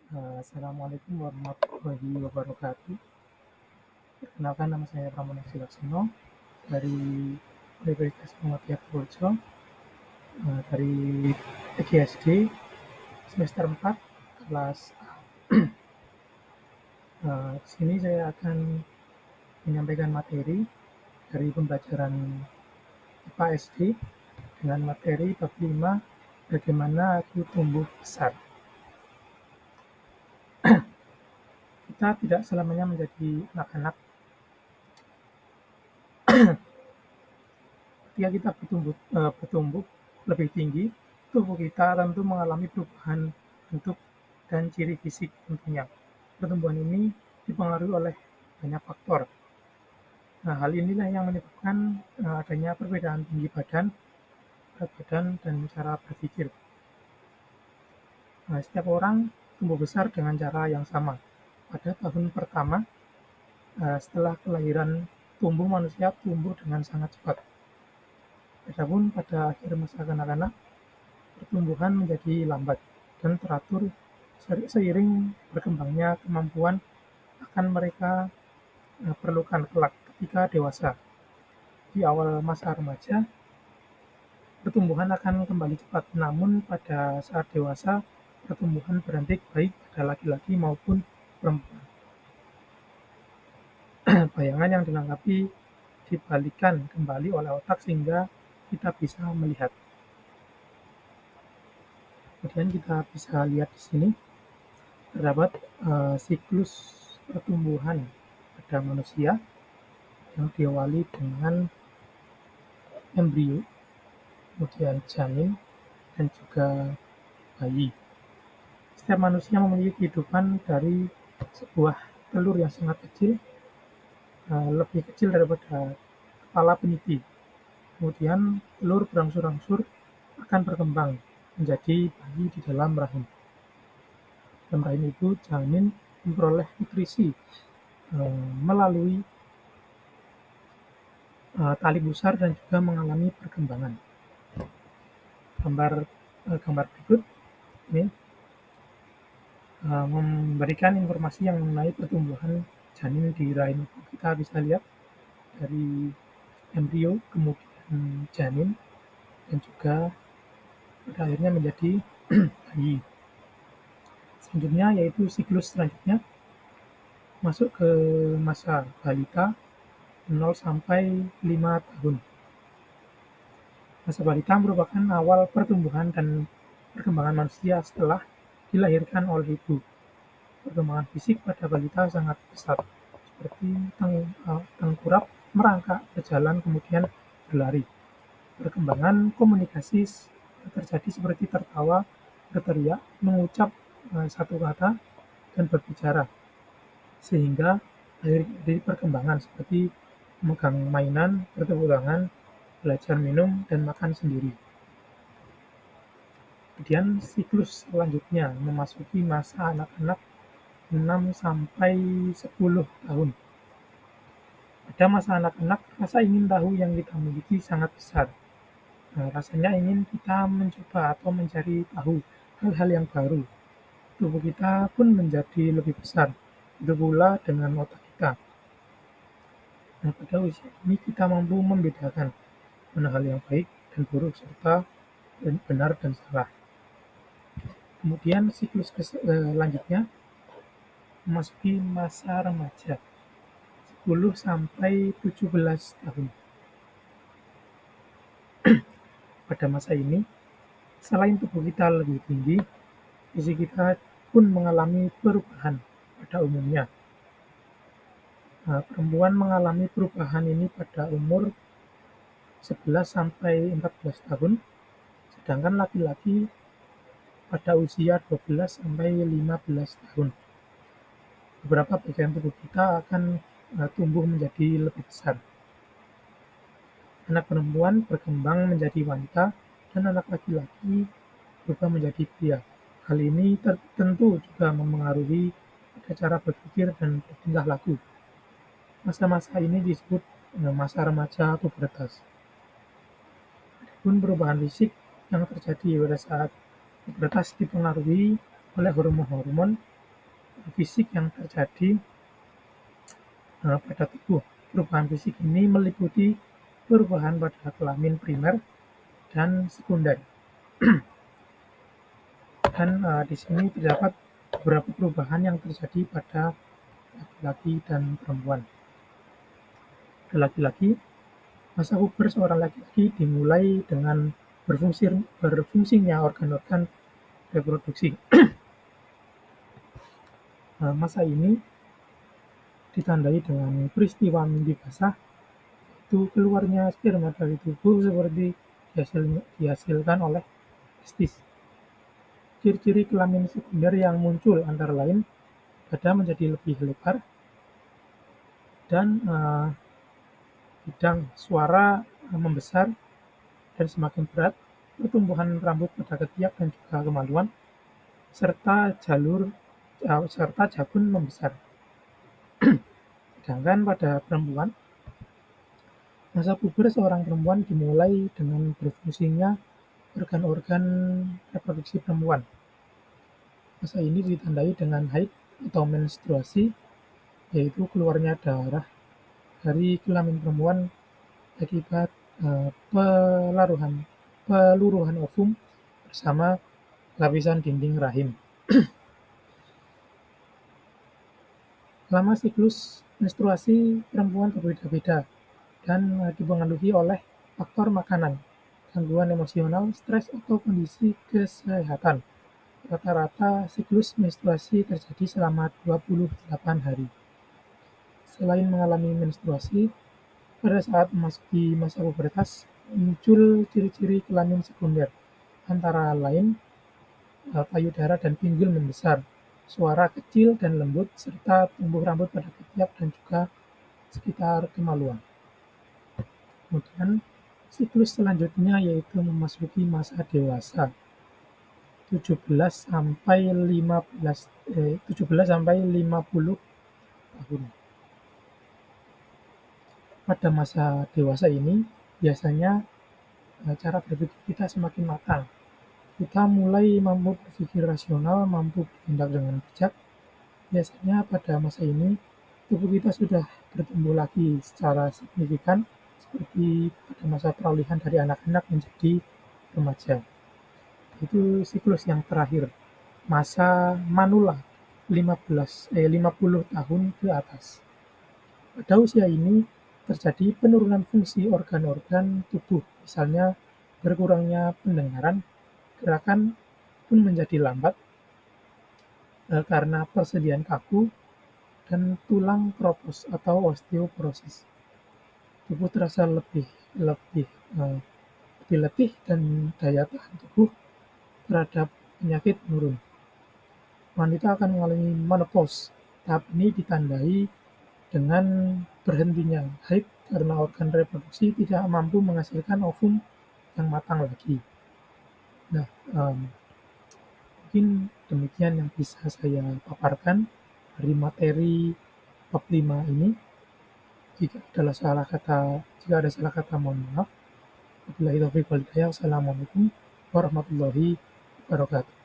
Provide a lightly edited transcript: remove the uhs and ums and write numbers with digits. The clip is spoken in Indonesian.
Assalamualaikum warahmatullahi wabarakatuh. Perkenalkan nama saya Pramana Laksono dari Universitas Muhammadiyah Purworejo, dari PGSD semester 4 kelas A. Di sini saya akan menyampaikan materi dari pembelajaran IPA SD dengan materi bab 5 bagaimana aku tumbuh besar. Kita tidak selamanya menjadi anak-anak. Ketika kita bertumbuh lebih tinggi, tubuh kita tentu mengalami perubahan bentuk dan ciri fisik tentunya. Pertumbuhan ini dipengaruhi oleh banyak faktor. Nah, hal inilah yang menyebabkan adanya perbedaan tinggi badan, berat badan, dan cara berpikir. Nah, setiap orang tumbuh besar dengan cara yang sama. Pada tahun pertama setelah kelahiran, manusia tumbuh dengan sangat cepat. Adapun pada akhir masa kanak-kanak, pertumbuhan menjadi lambat dan teratur seiring berkembangnya kemampuan akan mereka perlukan kelak ketika dewasa. Di awal masa remaja, pertumbuhan akan kembali cepat, namun pada saat dewasa, pertumbuhan berhenti baik pada laki-laki maupun perempuan. Bayangan yang dilengkapi dibalikan kembali oleh otak sehingga kita bisa melihat. Kemudian kita bisa lihat di sini terdapat siklus pertumbuhan pada manusia yang diawali dengan embrio, kemudian janin, dan juga bayi. Setiap manusia memiliki kehidupan dari sebuah telur yang sangat kecil, lebih kecil daripada kepala peniti. Kemudian telur berangsur-angsur akan berkembang menjadi bayi di dalam rahim. Dalam rahim itu janin memperoleh nutrisi melalui tali pusar dan juga mengalami perkembangan. Gambar berikut ini memberikan informasi yang mengenai pertumbuhan janin di rahim. Kita bisa lihat dari embrio, kemudian janin, dan juga pada akhirnya menjadi bayi. Selanjutnya yaitu siklus selanjutnya masuk ke masa balita 0 sampai 5 tahun. Masa balita merupakan awal pertumbuhan dan perkembangan manusia setelah dilahirkan oleh ibu. Perkembangan fisik pada balita sangat pesat, seperti tengkurap, merangkak, berjalan, kemudian berlari. Perkembangan komunikasi terjadi seperti tertawa, berteriak, mengucap satu kata, dan berbicara. Sehingga dari perkembangan seperti memegang mainan, bertepuk tangan, belajar minum, dan makan sendiri. Kemudian siklus selanjutnya memasuki masa anak-anak 6 sampai 10 tahun. Pada masa anak-anak, rasa ingin tahu yang kita miliki sangat besar. Rasanya ingin kita mencoba atau mencari tahu hal-hal yang baru. Tubuh kita pun menjadi lebih besar. Begitu pula dengan otak kita. Nah, pada usia ini kita mampu membedakan mana hal yang baik dan buruk serta benar dan salah. Kemudian siklus selanjutnya memasuki masa remaja 10 sampai 17 tahun. Pada masa ini, selain tubuh kita lebih tinggi, fisik kita pun mengalami perubahan pada umumnya. Perempuan mengalami perubahan ini pada umur 11 sampai 14 tahun, sedangkan laki-laki pada usia 12 sampai 15 tahun. Beberapa bagian tubuh kita akan tumbuh menjadi lebih besar. Anak perempuan berkembang menjadi wanita dan anak laki-laki berubah menjadi pria. Hal ini tentu juga mempengaruhi cara berpikir dan bertingkah laku. Masa-masa ini disebut masa remaja atau pubertas. Adapun perubahan fisik yang terjadi pada saat pubertas dipengaruhi oleh hormon-hormon fisik yang terjadi pada tubuh. Perubahan fisik ini meliputi perubahan pada kelamin primer dan sekunder. Dan di sini terdapat beberapa perubahan yang terjadi pada laki-laki dan perempuan. Pada laki-laki, masa puber seorang laki-laki dimulai dengan berfungsinya organ-organ reproduksi. Masa ini ditandai dengan peristiwa mimpi basah, itu keluarnya sperma dari tubuh seperti dihasilkan oleh testis. Ciri-ciri kelamin sekunder yang muncul antara lain dada menjadi lebih lebar dan bidang suara membesar dan semakin berat, pertumbuhan rambut pada ketiak dan juga kemaluan, serta jabun membesar. Sedangkan pada perempuan, masa puber seorang perempuan dimulai dengan berfungsinya organ-organ reproduksi perempuan. Masa ini ditandai dengan haid atau menstruasi, yaitu keluarnya darah dari kelamin perempuan akibat peluruhan ovum bersama lapisan dinding rahim. Lama siklus menstruasi perempuan berbeda-beda dan dipengaruhi oleh faktor makanan, gangguan emosional, stres, atau kondisi kesehatan. Rata-rata siklus menstruasi terjadi selama 28 hari. Selain mengalami menstruasi, pada saat memasuki masa pubertas, muncul ciri-ciri kelamin sekunder, antara lain payudara dan pinggul membesar, suara kecil dan lembut, serta tumbuh rambut pada ketiak dan juga sekitar kemaluan. Kemudian siklus selanjutnya yaitu memasuki masa dewasa, 17 sampai 50 tahun. Pada masa dewasa ini biasanya cara berpikir kita semakin matang. Kita mulai mampu berpikir rasional, mampu bertindak dengan bijak. Biasanya pada masa ini tubuh kita sudah bertumbuh lagi secara signifikan seperti pada masa peralihan dari anak-anak menjadi remaja. Itu siklus yang terakhir, masa manula, 50 tahun ke atas. Pada usia ini terjadi penurunan fungsi organ-organ tubuh, misalnya berkurangnya pendengaran, gerakan pun menjadi lambat karena persediaan kaku, dan tulang kropos atau osteoporosis. Tubuh terasa lebih letih dan daya tahan tubuh terhadap penyakit menurun. Wanita akan mengalami menopause. Tahap ini ditandai dengan berhentinya haid karena organ reproduksi tidak mampu menghasilkan ovum yang matang lagi. Nah, mungkin demikian yang bisa saya paparkan dari materi bab 5 ini. Jika ada salah kata mohon maaf. Wabillahi taufiq wal hidayah. Wassalamualaikum warahmatullahi wabarakatuh.